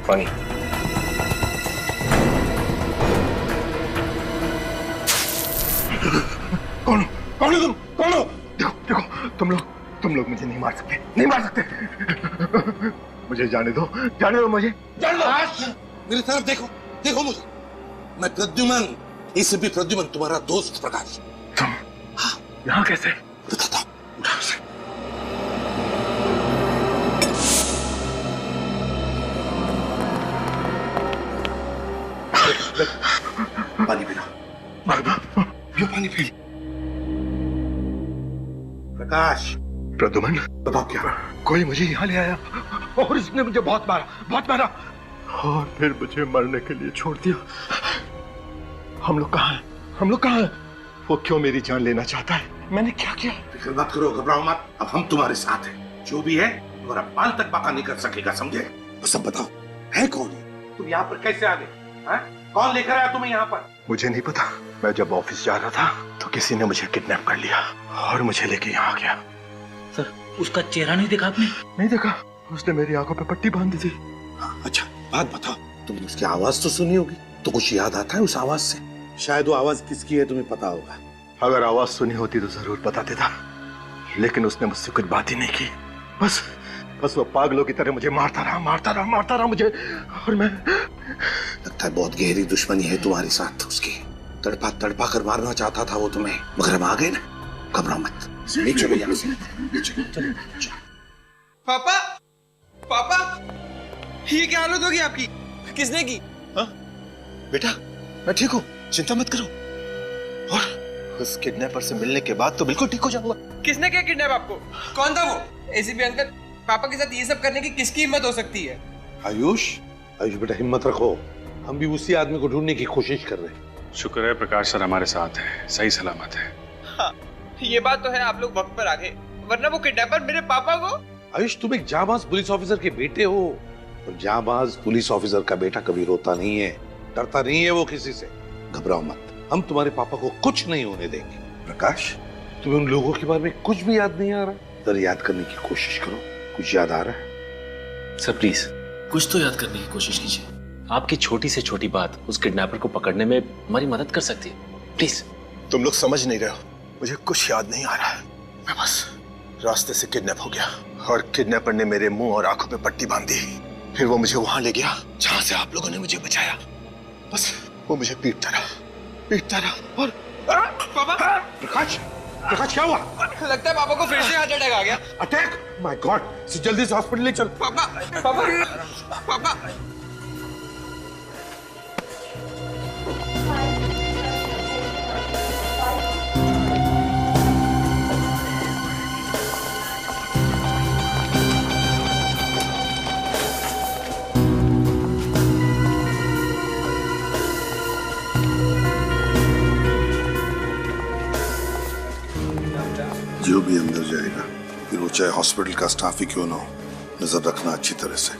पानी। कौन हो तुम? कौन हो? देखो देखो, तुम लोग मुझे नहीं मार सकते, नहीं मार सकते। मुझे जाने दो मुझे, जाने दो। मेरी तरफ देखो, देखो मुझे। मैं प्रद्युमन, एसीपी प्रद्युमन, तुम्हारा दोस्त प्रकाश। तुम यहाँ कैसे? बताता हूँ, उठाओ उसे। पानी पीना, ये पानी पी। प्रकाश। प्रद्युमन, बताओ क्या? कोई मुझे यहाँ ले आया और इसने मुझे बहुत मारा और फिर मुझे मरने के लिए छोड़ दिया। हम लोग कहाँ हैं? वो क्यों मेरी जान लेना चाहता है? मैंने क्या किया? फिक्र मत करो, घबराओ मत। अब हम तुम्हारे साथ हैं। जो भी है तुम्हारा बाल तक बाका नहीं कर सकेगा, समझे? बस अब बताओ, है कौन? तुम यहाँ पर कैसे आ गए? कौन लेकर आया तुम्हें यहाँ पर? मुझे नहीं पता। मैं जब ऑफिस जा रहा था तो किसी ने मुझे किडनैप कर लिया और मुझे लेके यहाँ आ गया। सर, उसका चेहरा नहीं देखा आपने? नहीं देखा। उसने मेरी आंखों पे पट्टी बांध दी थी। अच्छा, बात बताओ, तुमने उसकी आवाज तो सुनी होगी, तो कुछ याद आता है उस आवाज से? शायद वो आवाज किसकी है तुम्हें पता होगा। अगर आवाज सुनी होती तो जरूर बता देता, लेकिन उसने मुझसे कुछ बात ही नहीं की। बस वो पागलों की तरह मुझे मारता रहा मुझे। और मैं, लगता है बहुत गहरी दुश्मनी है तुम्हारे साथ उसकी। तड़पा कर मारना चाहता था वो तुम्हें, मगर हम आ गए ना। घबराओ मत, चलो यहाँ से, चलो। पापा, ये क्या हालत होगी आपकी? किसने की? बेटा, मैं ठीक हूँ, चिंता मत करो। और उस किडनैपर से मिलने के बाद तो बिल्कुल ठीक हो जाऊंगा। किसने किया किडनैप आपको? कौन था वो? एसीपी अंकल, पापा के साथ ये सब करने की किसकी हिम्मत हो सकती है? आयुष बेटा, हिम्मत रखो। हम भी उसी आदमी को ढूंढने की कोशिश कर रहे हैं। शुक्र है प्रकाश सर हमारे साथ है, सही सलामत है। हाँ, ये बात तो है, आप लोग वक्त पर आ गए, वरना वो किडनैपर मेरे पापा को। आयुष, तुम एक जाबाज पुलिस ऑफिसर के बेटे हो, और जाबाज पुलिस ऑफिसर का बेटा कभी रोता नहीं है, डरता नहीं है वो किसी से। घबराओ मत, हम तुम्हारे पापा को कुछ नहीं होने देंगे। प्रकाश, तुम्हें उन लोगों के बारे में कुछ भी याद नहीं आ रहा? जरा याद करने की कोशिश करो, कुछ याद आ रहा है? सर प्लीज कुछ तो याद करने की कोशिश कीजिए। आपकी छोटी से छोटी बात उस किडनैपर को पकड़ने में हमारी मदद कर सकती है, प्लीज। तुम लोग समझ नहीं रहे हो, मुझे कुछ याद नहीं आ रहा है। मैं बस रास्ते से किडनैप हो गया और किडनैपर ने मेरे मुंह और आंखों पे पट्टी बांध दी। फिर वो मुझे वहां ले गया जहां से आप लोगों ने मुझे बचाया। बस वो मुझे पीटता रहा और पापा। प्रकाश क्या हुआ? लगता है पापा को फिर से हार्ट अटैक आ गया। अटैक? माय गॉड, जल्दी से हॉस्पिटल ले चल। पापा। जो भी अंदर जाएगा, फिर वो चाहे हॉस्पिटल का स्टाफ ही क्यों ना हो, नजर रखना अच्छी तरह से।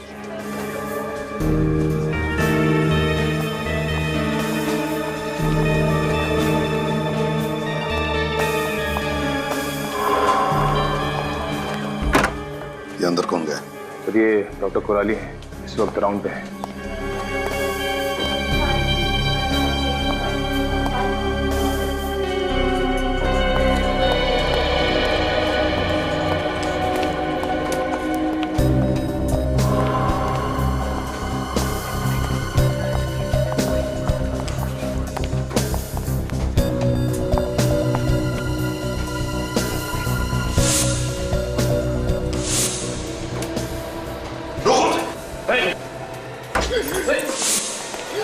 ये अंदर कौन गया? सर ये डॉक्टर कोराली हैं, इस वक्त राउंड पे हैं।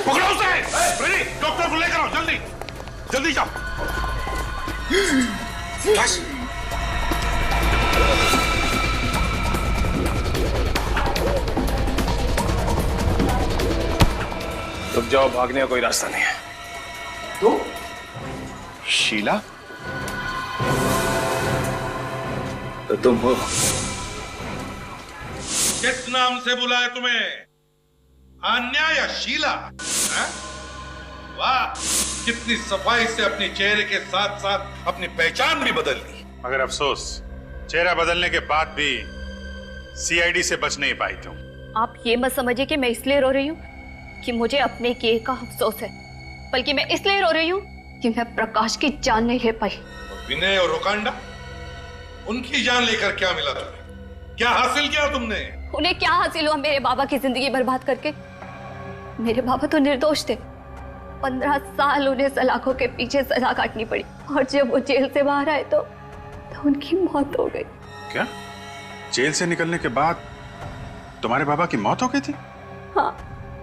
पकड़ो उसे! डॉक्टर को लेकर आओ, जल्दी जाओ। बस। रुक जाओ, भागने का कोई रास्ता नहीं है। तो शीला, तो तुम हो? किस नाम से बुलाए तुम्हें? अन्या या शीला? वाह, कितनी सफाई से अपने चेहरे के साथ साथ अपनी पहचान भी बदल ली। मगर अफसोस, चेहरा बदलने के बाद भी सीआईडी से बच नहीं पाई तुम। आप ये मत समझिए कि मैं इसलिए रो रही हूँ कि मुझे अपने किए का अफसोस है, बल्कि मैं इसलिए रो रही हूँ कि मैं प्रकाश की जान नहीं ले पाई। विनय और रोकांडा, उनकी जान लेकर क्या मिला तुम्हें? क्या हासिल किया तुमने? उन्हें क्या हासिल हुआ मेरे बाबा की जिंदगी बर्बाद करके? मेरे बाबा तो निर्दोष थे। 15 साल उन्हें सलाखों के पीछे सजा काटनी पड़ी, और जब वो जेल से बाहर आए तो उनकी मौत हो गई। क्या? जेल से निकलने के बाद तुम्हारे बाबा की मौत हो गई थी? हाँ,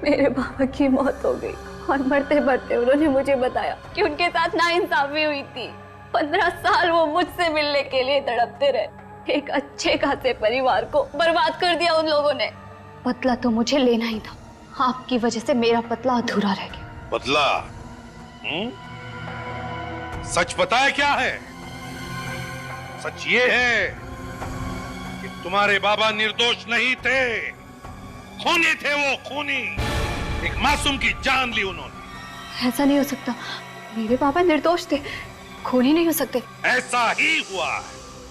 मेरे बाबा की मौत हो गई, और मरते मरते उन्होंने मुझे बताया कि उनके साथ नाइंसाफी हुई थी। 15 साल वो मुझसे मिलने के लिए तड़पते रहे। एक अच्छे खासे परिवार को बर्बाद कर दिया उन लोगों ने। बदला तो मुझे लेना ही था। आपकी वजह से मेरा बदला अधूरा रह गया। बदला? सच बताए क्या है? सच ये है कि तुम्हारे बाबा निर्दोष नहीं थे, खूनी थे। वो खूनी, एक मासूम की जान ली उन्होंने। ऐसा नहीं हो सकता, मेरे बाबा निर्दोष थे, खूनी नहीं हो सकते। ऐसा ही हुआ।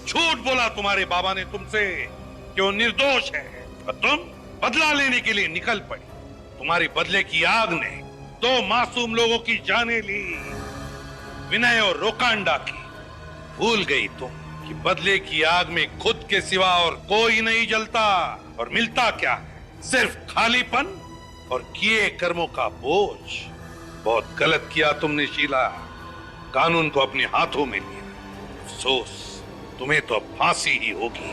झूठ बोला तुम्हारे बाबा ने तुमसे कि वो निर्दोष है, और तुम बदला लेने के लिए निकल पड़ी। तुम्हारी बदले की आग ने 2 मासूम लोगों की जानें ली, विनय और रोकांडा की। भूल गई तुम कि बदले की आग में खुद के सिवा और कोई नहीं जलता, और मिलता क्या है? सिर्फ खालीपन और किए कर्मों का बोझ। बहुत गलत किया तुमने शीला, कानून को अपने हाथों में लिया। अफसोस, तुम्हें तो अब फांसी ही होगी।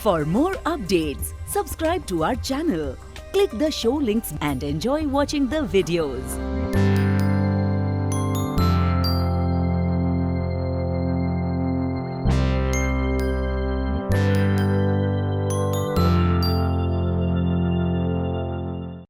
For more updates, subscribe to our channel, click the show links and enjoy watching the videos.